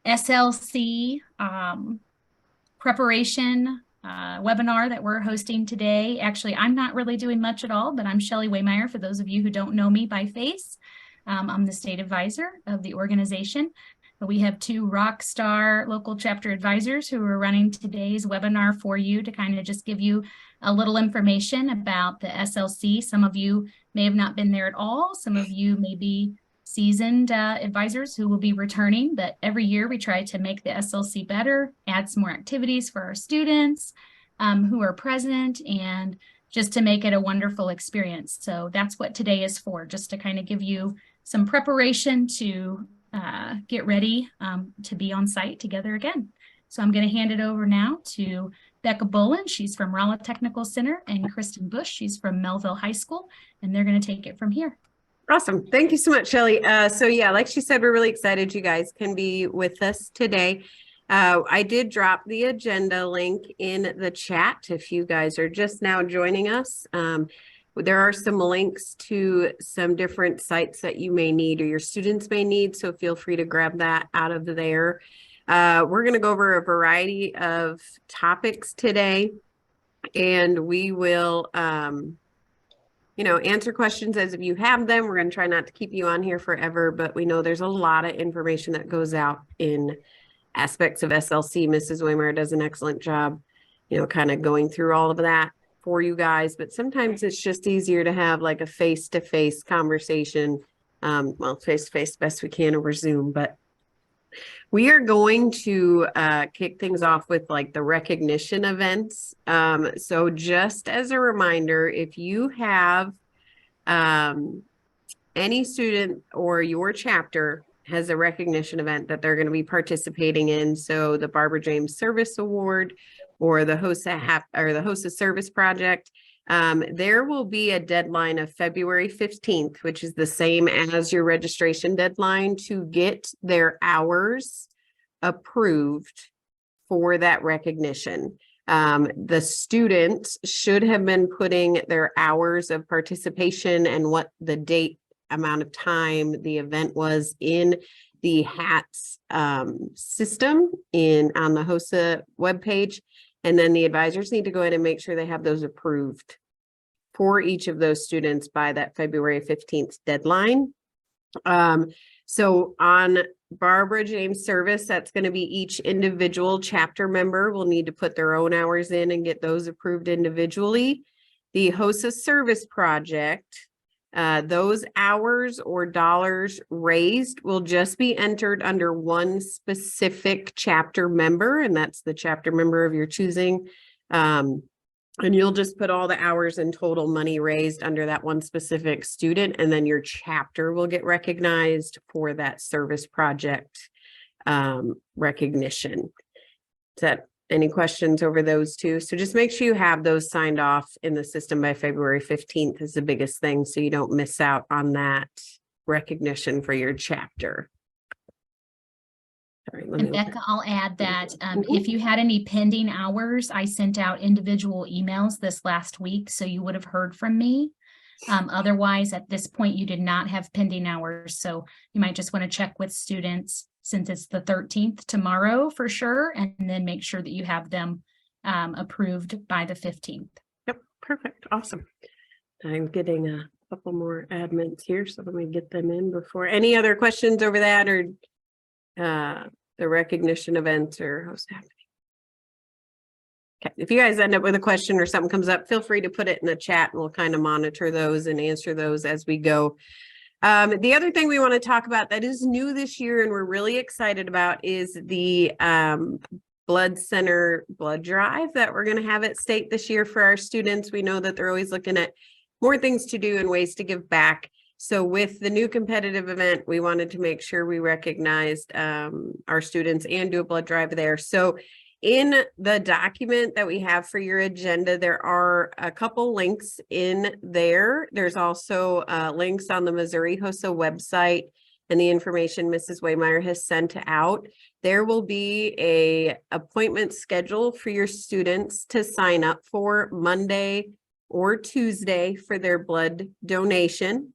SLC preparation webinar that we're hosting today. Actually, I'm not really doing much at all, but I'm Shelley Waymeyer, for those of you who don't know me by face. I'm the state advisor of the organization. But we have two rock star local chapter advisors who are running today's webinar for you to kind of just give you a little information about the SLC. Some of you may have not been there at all. Some of you may be seasoned advisors who will be returning, but every year we try to make the SLC better, add some more activities for our students who are present, and just to make it a wonderful experience. So that's what today is for, just to kind of give you some preparation to get ready to be on site together again. So I'm going to hand it over now to Becca Bolin. She's from Rolla Technical Center, and Kristen Bush. She's from Melville High School, and they're going to take it from here. Awesome. Thank you so much, Shelley. So yeah, like she said, we're really excited you guys can be with us today. I did drop the agenda link in the chat if you guys are just now joining us. There are some links to some different sites that you may need or your students may need, so feel free to grab that out of there. We're going to go over a variety of topics today, and we will answer questions as if you have them. We're going to try not to keep you on here forever, but we know there's a lot of information that goes out in aspects of SLC. Mrs. Waymeyer does an excellent job, kind of going through all of that for you guys, but sometimes it's just easier to have like a face-to-face conversation. Well, face-to-face best we can over Zoom, but we are going to kick things off with like the recognition events. So just as a reminder, if you have any student or your chapter has a recognition event that they're going to be participating in, so the Barbara James Service Award or the HOSA Service Project, there will be a deadline of February 15th, which is the same as your registration deadline, to get their hours approved for that recognition. The students should have been putting their hours of participation and what the date, amount of time the event was in the HATS system on the HOSA webpage. And then the advisors need to go ahead and make sure they have those approved for each of those students by that February 15th deadline. So on Barbara James Service, that's going to be each individual chapter member will need to put their own hours in and get those approved individually. The HOSA Service Project, those hours or dollars raised will just be entered under one specific chapter member, and that's the chapter member of your choosing. And you'll just put all the hours and total money raised under that one specific student, and then your chapter will get recognized for that service project recognition. Is that any questions over those two? So just make sure you have those signed off in the system by February 15th is the biggest thing, so you don't miss out on that recognition for your chapter. Sorry, and Becca, I'll add that if you had any pending hours, I sent out individual emails this last week, so you would have heard from me. Otherwise, at this point, you did not have pending hours, so you might just want to check with students since it's the 13th tomorrow for sure, and then make sure that you have them approved by the 15th. Yep, perfect, awesome. I'm getting a couple more admins here, so let me get them in before. Any other questions over that, or the recognition event, or what's happening? Okay, if you guys end up with a question or something comes up, feel free to put it in the chat and we'll kind of monitor those and answer those as we go. The other thing we want to talk about that is new this year and we're really excited about is the blood center blood drive that we're going to have at state this year for our students. We know that they're always looking at more things to do and ways to give back. So with the new competitive event, we wanted to make sure we recognized our students and do a blood drive there. So in the document that we have for your agenda, there are a couple links in there. There's also links on the Missouri HOSA website and the information Mrs. Waymeyer has sent out. There will be a appointment schedule for your students to sign up for Monday or Tuesday for their blood donation.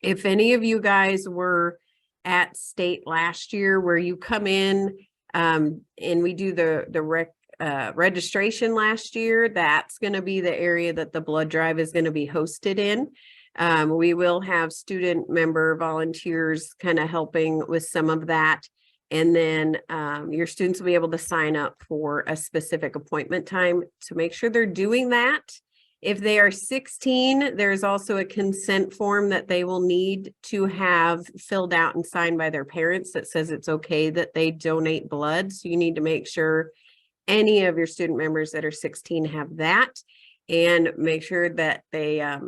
If any of you guys were at state last year where you come in and we do the registration last year. That's going to be the area that the blood drive is going to be hosted in. We will have student member volunteers kind of helping with some of that. And then your students will be able to sign up for a specific appointment time to make sure they're doing that. If they are 16, there's also a consent form that they will need to have filled out and signed by their parents that says it's okay that they donate blood. So you need to make sure any of your student members that are 16 have that, and make sure that they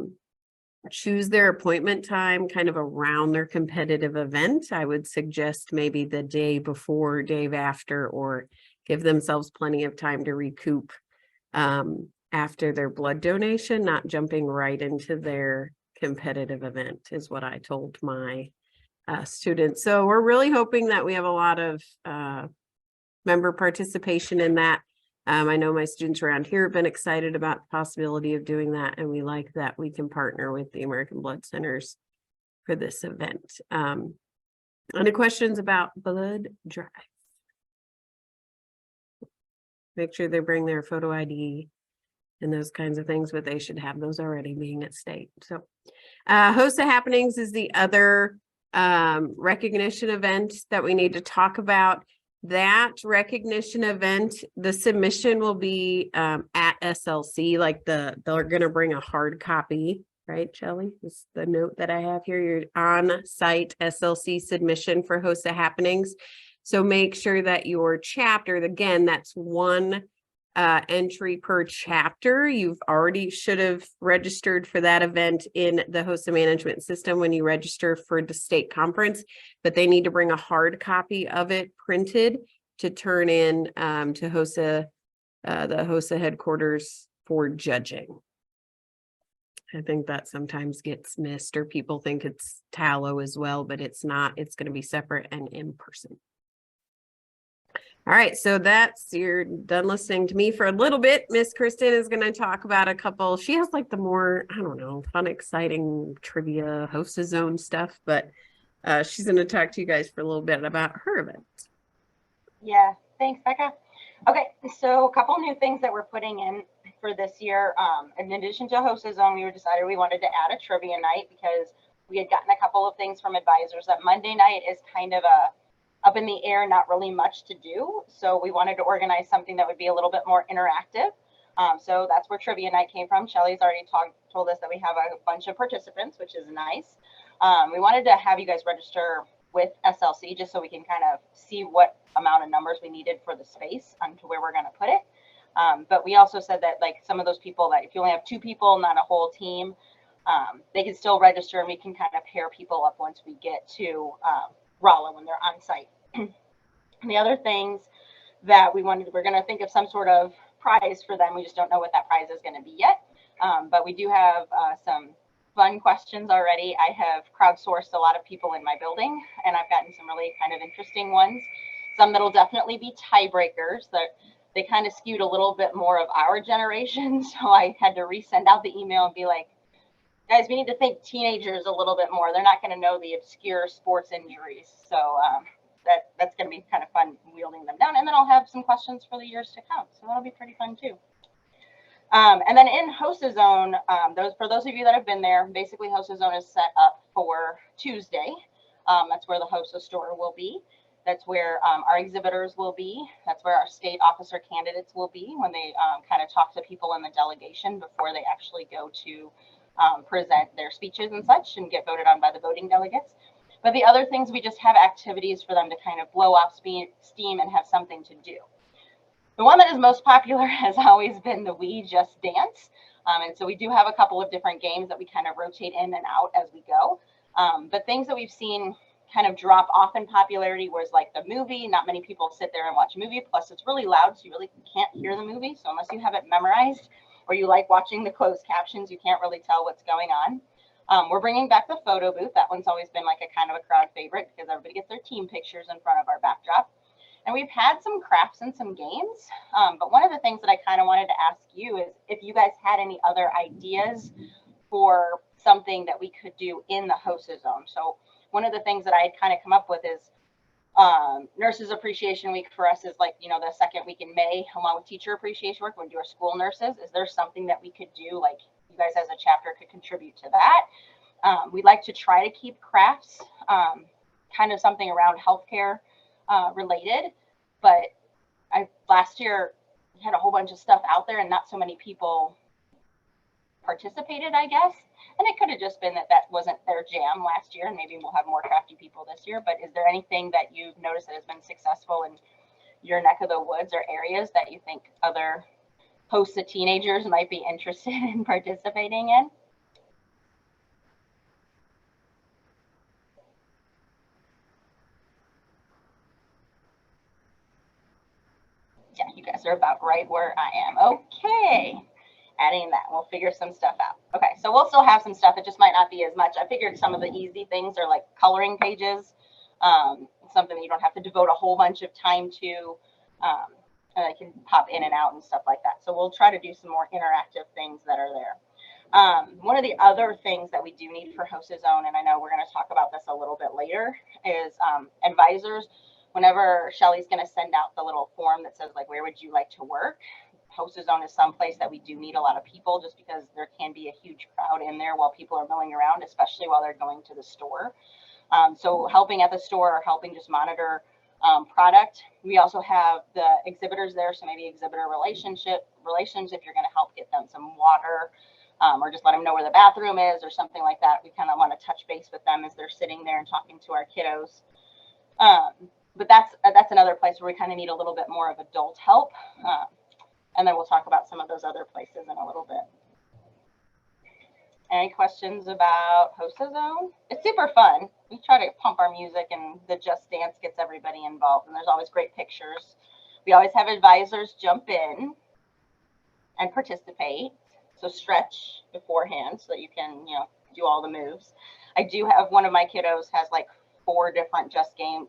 choose their appointment time kind of around their competitive event. I would suggest maybe the day before, day after, or give themselves plenty of time to recoup after their blood donation, not jumping right into their competitive event is what I told my students. So we're really hoping that we have a lot of member participation in that. I know my students around here have been excited about the possibility of doing that, and we like that we can partner with the American Blood Centers for this event. Any questions about blood drive? Make sure they bring their photo ID and those kinds of things, but they should have those already being at state. So HOSA Happenings is the other recognition event that we need to talk about. That recognition event, the submission will be at SLC, like they're going to bring a hard copy, right, Shelley? This is the note that I have here, your on-site SLC submission for HOSA Happenings. So make sure that your chapter, again, that's one entry per chapter. You've already should have registered for that event in the HOSA management system when you register for the state conference, but they need to bring a hard copy of it printed to turn in to HOSA, the HOSA headquarters for judging. I think that sometimes gets missed, or people think it's tallow as well, but it's not. It's going to be separate and in person. All right, so you're done listening to me for a little bit. Miss Kristen is going to talk about a couple. She has like the more, I don't know, fun, exciting trivia, HOSA zone stuff, but she's going to talk to you guys for a little bit about her event. Yeah, thanks, Becca. Okay, so a couple new things that we're putting in for this year. In addition to HOSA zone, we decided we wanted to add a trivia night because we had gotten a couple of things from advisors that Monday night is kind of up in the air, not really much to do. So we wanted to organize something that would be a little bit more interactive. So that's where trivia night came from. Shelley's already told us that we have a bunch of participants, which is nice. We wanted to have you guys register with SLC just so we can kind of see what amount of numbers we needed for the space onto where we're going to put it. But we also said that like some of those people that if you only have 2 people, not a whole team, they can still register, and we can kind of pair people up once we get to Rolla when they're on site. And the other things that we're going to think of some sort of prize for them. We just don't know what that prize is going to be yet. But we do have some fun questions already. I have crowdsourced a lot of people in my building, and I've gotten some really kind of interesting ones. Some that'll definitely be tiebreakers that they kind of skewed a little bit more of our generation. So I had to resend out the email and be like, guys, we need to think teenagers a little bit more. They're not going to know the obscure sports injuries. So that's going to be kind of fun wielding them down. And then I'll have some questions for the years to come. So that'll be pretty fun too. And then in HOSA Zone, for those of you that have been there, basically HOSA Zone is set up for Tuesday. That's where the HOSA store will be. That's where our exhibitors will be. That's where our state officer candidates will be when they kind of talk to people in the delegation before they actually go to present their speeches and such and get voted on by the voting delegates. But the other things, we just have activities for them to kind of blow off steam and have something to do. The one that is most popular has always been the We Just Dance. And so we do have a couple of different games that we kind of rotate in and out as we go. But things that we've seen kind of drop off in popularity was like the movie. Not many people sit there and watch a movie. Plus, it's really loud, so you really can't hear the movie. So unless you have it memorized or you like watching the closed captions, you can't really tell what's going on. We're bringing back the photo booth. That one's always been like a kind of a crowd favorite because everybody gets their team pictures in front of our backdrop. And we've had some crafts and some games. But one of the things that I kind of wanted to ask you is if you guys had any other ideas for something that we could do in the HOSA Zone. So one of the things that I had kind of come up with is Nurses Appreciation Week for us is like, you know, the second week in May, along with Teacher Appreciation Week, when we do our school nurses. Is there something that we could do, like you guys as a chapter could contribute to that? We'd like to try to keep crafts, kind of something around healthcare related, but last year had a whole bunch of stuff out there and not so many people participated, I guess. And it could have just been that wasn't their jam last year, and maybe we'll have more crafty people this year. But is there anything that you've noticed that has been successful in your neck of the woods or areas that you think other HOSA teenagers might be interested in participating in? Yeah, you guys are about right where I am. Okay. Adding that, we'll figure some stuff out. Okay, so we'll still have some stuff. It just might not be as much. I figured some of the easy things are like coloring pages, something that you don't have to devote a whole bunch of time to, and I can pop in and out and stuff like that. So we'll try to do some more interactive things that are there. One of the other things that we do need for HOSA Zone, and I know we're going to talk about this a little bit later, is advisors. Whenever Shelly's going to send out the little form that says, like, where would you like to work? HOSA Zone is someplace that we do need a lot of people, just because there can be a huge crowd in there while people are milling around, especially while they're going to the store. So helping at the store or helping just monitor product. We also have the exhibitors there, so maybe exhibitor relations if you're going to help get them some water, or just let them know where the bathroom is or something like that. We kind of want to touch base with them as they're sitting there and talking to our kiddos. But that's another place where we kind of need a little bit more of adult help. And then we'll talk about some of those other places in a little bit. Any questions about HOSA Zone? It's super fun. We try to pump our music, and the Just Dance gets everybody involved, and there's always great pictures. We always have advisors jump in and participate. So stretch beforehand so that you can, you know, do all the moves. I do have one of my kiddos has like 4 different Just Dance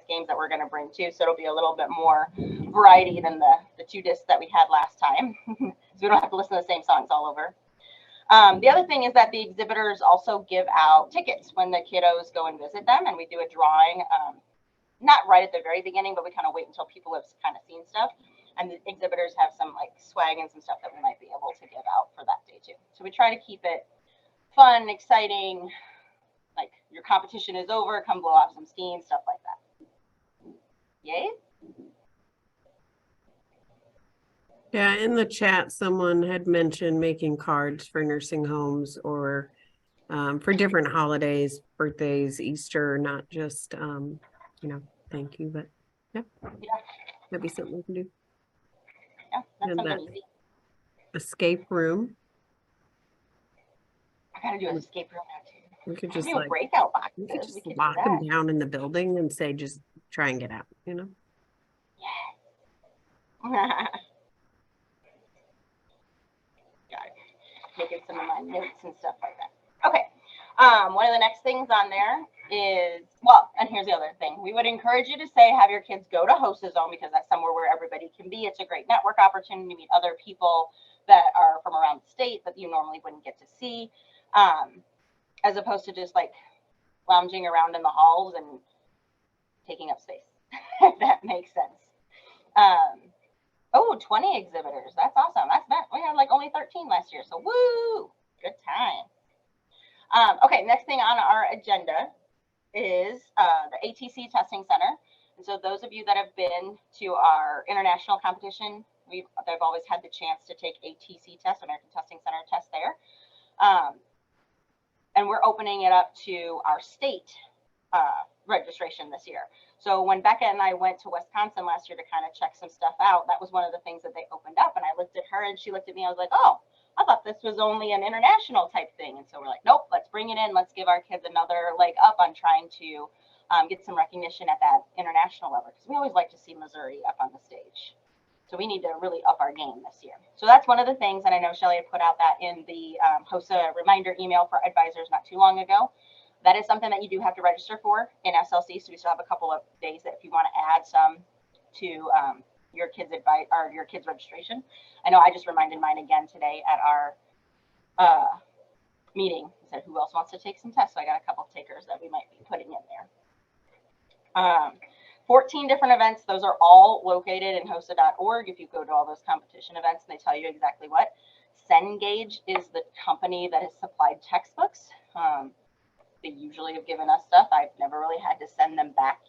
games that we're going to bring too. So it'll be a little bit more variety than the 2 discs that we had last time. So we don't have to listen to the same songs all over. The other thing is that the exhibitors also give out tickets when the kiddos go and visit them, and we do a drawing, not right at the very beginning, but we kind of wait until people have kind of seen stuff. And the exhibitors have some like swag and some stuff that we might be able to give out for that day too. So we try to keep it fun, exciting, like your competition is over, come blow off some steam, stuff like that. Yay? Yeah, in the chat, someone had mentioned making cards for nursing homes or for different holidays, birthdays, Easter, not just, you know, thank you, but yeah, that'd be something we can do. Yeah, that's And something that easy. escape room. I gotta do an escape room now too. We could just Do like, breakout we boxes. could just We could lock do them that. down in the building and say, just try and get out, you know? Yeah. Got it. Making some of my notes and stuff like that. Okay. One of the next things on there is, well, and here's the other thing. We would encourage you to have your kids go to HOSA Zone, because that's somewhere where everybody can be. It's a great network opportunity to meet other people that are from around the state that you normally wouldn't get to see, as opposed to just like lounging around in the halls and taking up space, if that makes sense. 20 exhibitors. That's awesome. We had like only 13 last year. So woo, good time. Okay, next thing on our agenda is the ATC Testing Center. And so those of you that have been to our international competition, they've always had the chance to take ATC test, American Testing Center test there. And we're opening it up to our state registration this year. So when Becca and I went to Wisconsin last year to kind of check some stuff out, that was one of the things that they opened up. And I looked at her and she looked at me. I was like, oh, I thought this was only an international type thing. And so we're like, nope, let's bring it in. Let's give our kids another leg up on trying to get some recognition at that international level, because we always like to see Missouri up on the stage. So we need to really up our game this year. So that's one of the things. And I know Shelly had put out that in the HOSA reminder email for advisors not too long ago. That is something that you do have to register for in SLC. So we still have a couple of days that if you want to add some to your kids' advice or your kids' registration. I know I just reminded mine again today at our meeting. I said, who else wants to take some tests? So I got a couple of takers that we might be putting in there. 14 different events. Those are all located in HOSA.org. If you go to all those competition events, they tell you exactly what. Cengage is the company that has supplied textbooks. They usually have given us stuff. I've never really had to send them back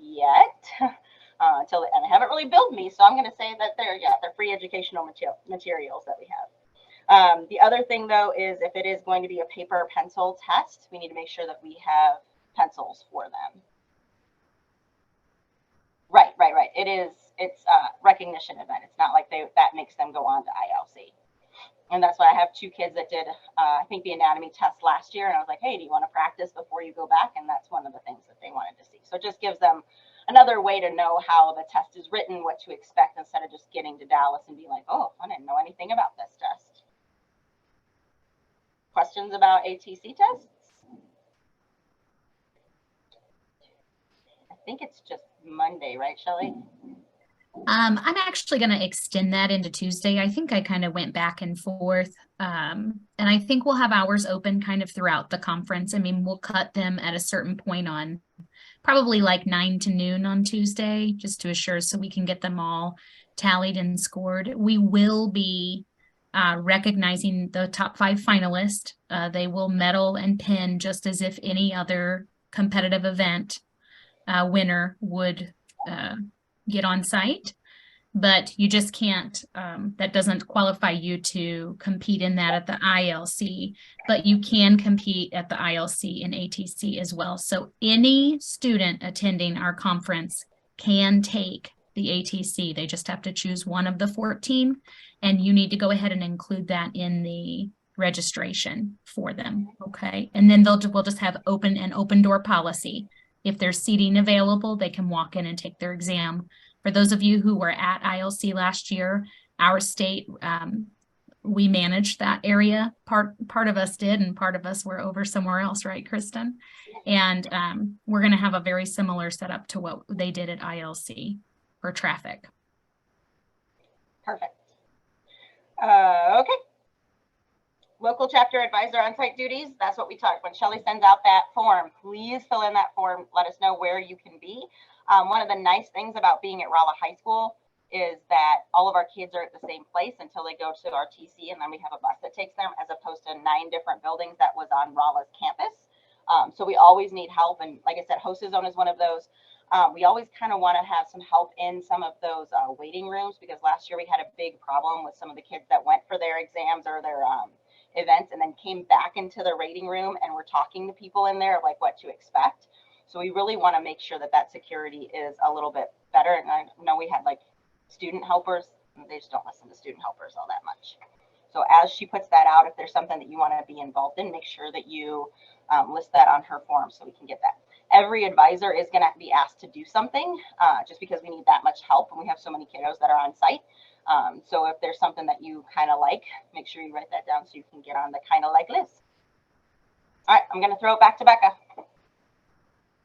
yet. And they haven't really billed me, so I'm going to say that they're free educational materials that we have. The other thing, though, is if it is going to be a paper pencil test, we need to make sure that we have pencils for them. Right. It's a recognition event. It's not like that makes them go on to ILC. And that's why I have two kids that did, I think, the anatomy test last year. And I was like, hey, do you want to practice before you go back? And that's one of the things that they wanted to see. So it just gives them another way to know how the test is written, what to expect, instead of just getting to Dallas and be like, oh, I didn't know anything about this test. Questions about ATC tests? I think it's just Monday, right, Shelley? I'm actually going to extend that into Tuesday. I think I kind of went back and forth. And I think we'll have hours open kind of throughout the conference. I mean, we'll cut them at a certain point on probably like 9 to noon on Tuesday, just to assure so we can get them all tallied and scored. We will be recognizing the top 5 finalists. They will medal and pin just as if any other competitive event winner would get on site, but you just can't, that doesn't qualify you to compete in that at the ILC, but you can compete at the ILC and ATC as well. So any student attending our conference can take the ATC. They just have to choose one of the 14, and you need to go ahead and include that in the registration for them. Okay. And then we'll just have open door policy. If there's seating available, they can walk in and take their exam. For those of you who were at ILC last year, our state, we managed that area. Part of us did, and part of us were over somewhere else, right, Kristen? And we're going to have a very similar setup to what they did at ILC for traffic. Perfect. Okay. Local chapter advisor on-site duties. That's what we talked. When Shelley sends out that form, please fill in that form. Let us know where you can be. One of the nice things about being at Rolla High School is that all of our kids are at the same place until they go to our TC, and then we have a bus that takes them, as opposed to 9 different buildings that was on Rolla's campus. So we always need help. And like I said, HOSA Zone is one of those. We always kind of want to have some help in some of those waiting rooms, because last year we had a big problem with some of the kids that went for their exams or their events and then came back into the rating room and were talking to people in there, like what to expect. So we really want to make sure that that security is a little bit better. And I know we had like student helpers, they just don't listen to student helpers all that much. So as she puts that out, if there's something that you want to be involved in, make sure that you list that on her form so we can get that. Every advisor is going to be asked to do something just because we need that much help, and we have so many kiddos that are on site. So if there's something that you kind of like, make sure you write that down so you can get on the kind of like list. All right, I'm going to throw it back to Becca.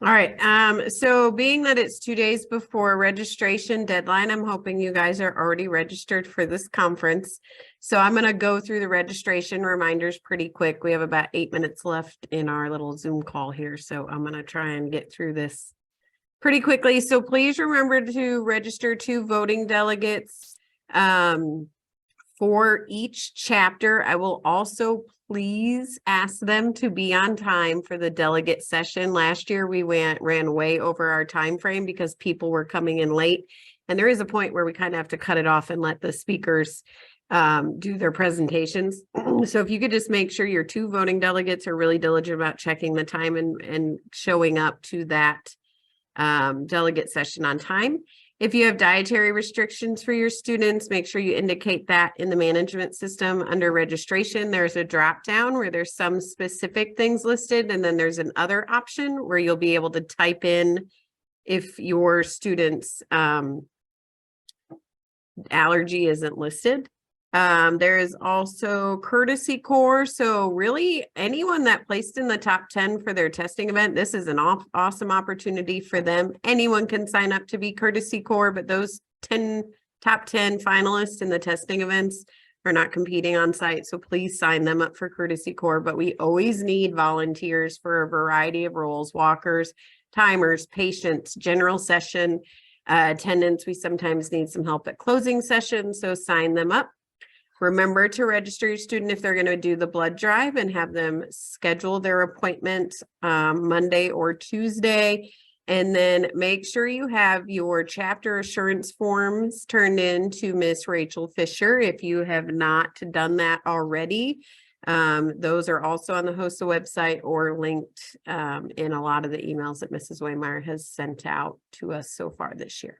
All right. So being that it's 2 days before registration deadline, I'm hoping you guys are already registered for this conference. So I'm going to go through the registration reminders pretty quick. We have about 8 minutes left in our little Zoom call here. So I'm going to try and get through this pretty quickly. So please remember to register 2 voting delegates for each chapter. I will also please ask them to be on time for the delegate session. Last year we ran way over our time frame because people were coming in late, and there is a point where we kind of have to cut it off and let the speakers do their presentations. So if you could just make sure your 2 voting delegates are really diligent about checking the time and showing up to that delegate session on time. If you have dietary restrictions for your students, make sure you indicate that in the management system. Under registration, there's a drop down where there's some specific things listed, and then there's an other option where you'll be able to type in if your student's allergy isn't listed. There is also courtesy core. So really anyone that placed in the top 10 for their testing event, this is an awesome opportunity for them. Anyone can sign up to be courtesy core, but those top 10 finalists in the testing events are not competing on site. So please sign them up for Courtesy Corps, but we always need volunteers for a variety of roles: walkers, timers, patients, general session, attendance. We sometimes need some help at closing sessions, so sign them up. Remember to register your student if they're going to do the blood drive, and have them schedule their appointment Monday or Tuesday. And then make sure you have your chapter assurance forms turned in to Miss Rachel Fisher if you have not done that already. Those are also on the HOSA website or linked in a lot of the emails that Mrs. Waymeyer has sent out to us so far this year.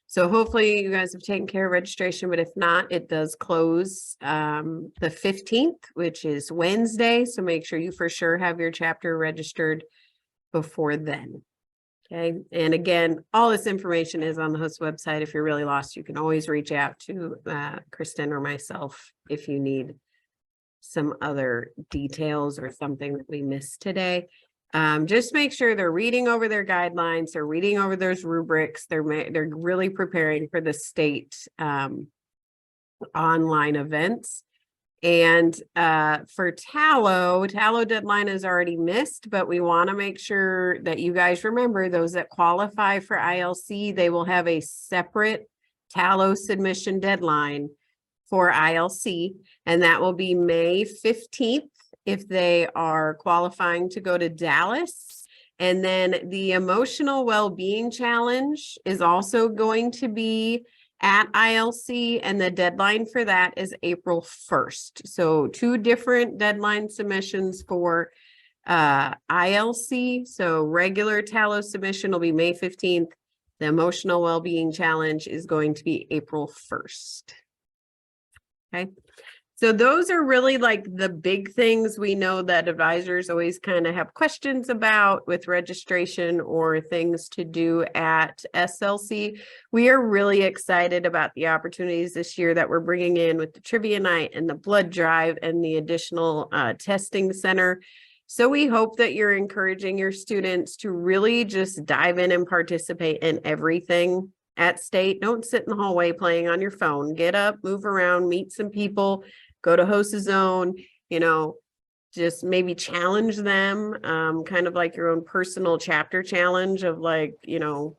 So hopefully you guys have taken care of registration, but if not, it does close the 15th, which is Wednesday. So make sure you for sure have your chapter registered before then. Okay. And again, all this information is on the HOSA website. If you're really lost, you can always reach out to Kristen or myself if you need some other details or something that we missed today. Just make sure they're reading over their guidelines, they're reading over those rubrics, they're really preparing for the state online events. And for Tallow deadline is already missed, but we want to make sure that you guys remember those that qualify for ILC, they will have a separate Tallow submission deadline for ILC, and that will be May 15th if they are qualifying to go to Dallas. And then the Emotional Well-Being Challenge is also going to be at ILC, and the deadline for that is April 1st. So 2 different deadline submissions for ILC. So regular Tallow submission will be May 15th. The Emotional Well-Being Challenge is going to be April 1st. Okay. So those are really like the big things we know that advisors always kind of have questions about with registration or things to do at SLC. We are really excited about the opportunities this year that we're bringing in with the trivia night and the blood drive and the additional testing center. So we hope that you're encouraging your students to really just dive in and participate in everything at state. Don't sit in the hallway playing on your phone. Get up, move around, meet some people. Go to HOSA Zone, you know, just maybe challenge them, kind of like your own personal chapter challenge of like, you know,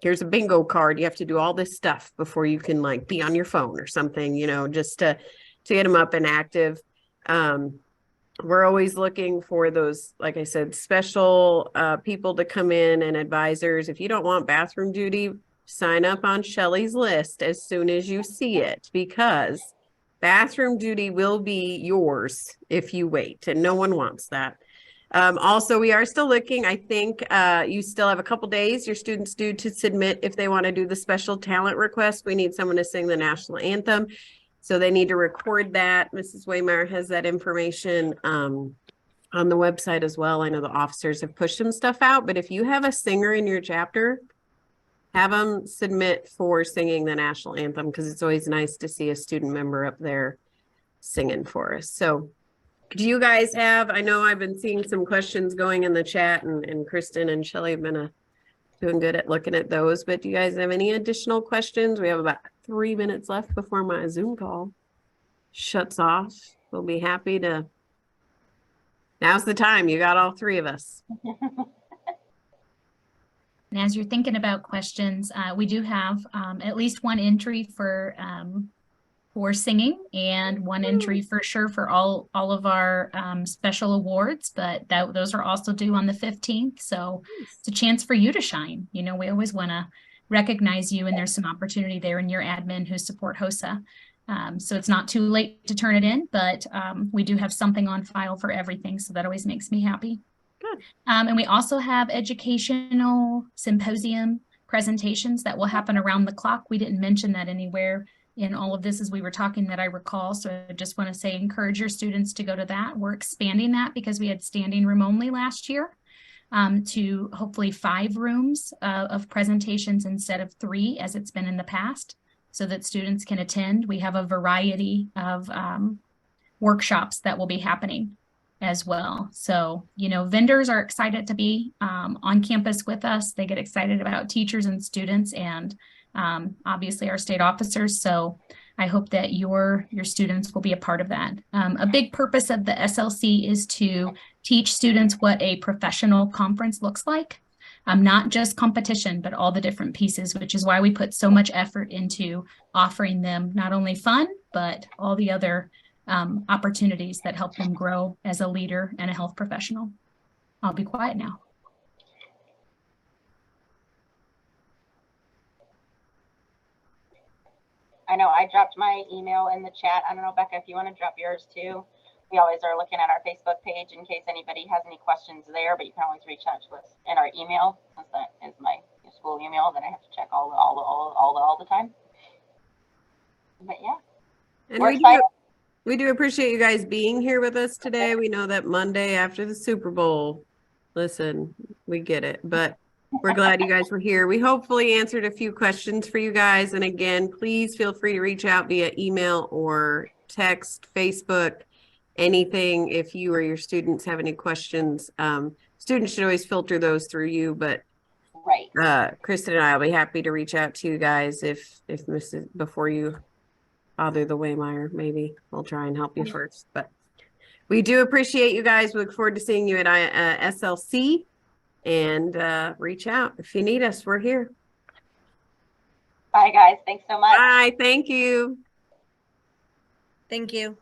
here's a bingo card. You have to do all this stuff before you can like be on your phone or something, you know, just to get them up and active. We're always looking for those, like I said, special people to come in and advisors. If you don't want bathroom duty, sign up on Shelly's list as soon as you see it, because bathroom duty will be yours if you wait, and no one wants that. Also, we are still looking. I think you still have a couple days, your students due to submit if they want to do the special talent request. We need someone to sing the national anthem. So they need to record that. Mrs. Waymeyer has that information on the website as well. I know the officers have pushed some stuff out, but if you have a singer in your chapter, have them submit for singing the national anthem, because it's always nice to see a student member up there singing for us. So do you guys have, I know I've been seeing some questions going in the chat, and Kristen and Shelly have been doing good at looking at those, but do you guys have any additional questions? We have about 3 minutes left before my Zoom call shuts off. We'll be happy to, now's the time. You got all 3 of us. And as you're thinking about questions, we do have at least 1 entry for singing, and 1 entry for sure for all of our special awards, but those are also due on the 15th. So it's a chance for you to shine. You know, we always want to recognize you, and there's some opportunity there in your admin who support HOSA. So it's not too late to turn it in, but we do have something on file for everything. So that always makes me happy. Good. And we also have educational symposium presentations that will happen around the clock. We didn't mention that anywhere in all of this as we were talking that I recall. So I just want to say, encourage your students to go to that. We're expanding that because we had standing room only last year to hopefully 5 rooms of presentations instead of 3 as it's been in the past, so that students can attend. We have a variety of workshops that will be happening as well. So, you know, vendors are excited to be on campus with us. They get excited about teachers and students, and obviously our state officers. So I hope that your students will be a part of that. A big purpose of the SLC is to teach students what a professional conference looks like. Not just competition, but all the different pieces, which is why we put so much effort into offering them not only fun, but all the other opportunities that help them grow as a leader and a health professional. I'll be quiet now. I know I dropped my email in the chat. I don't know, Becca, if you want to drop yours too. We always are looking at our Facebook page in case anybody has any questions there, but you can always reach out to us in our email, since that is my school email that I have to check all the time. But yeah, And we're excited. we do appreciate you guys being here with us today. We know that Monday after the Super Bowl, listen, we get it, but we're glad you guys were here. We hopefully answered a few questions for you guys. And again, please feel free to reach out via email or text, Facebook, anything. If you or your students have any questions, students should always filter those through you, but right. Kristen and I will be happy to reach out to you guys if before you bother the Waymire, maybe we'll try and help you first, but we do appreciate you guys. We look forward to seeing you at SLC, and reach out if you need us. We're here. Bye guys. Thanks so much. Bye. Thank you. Thank you.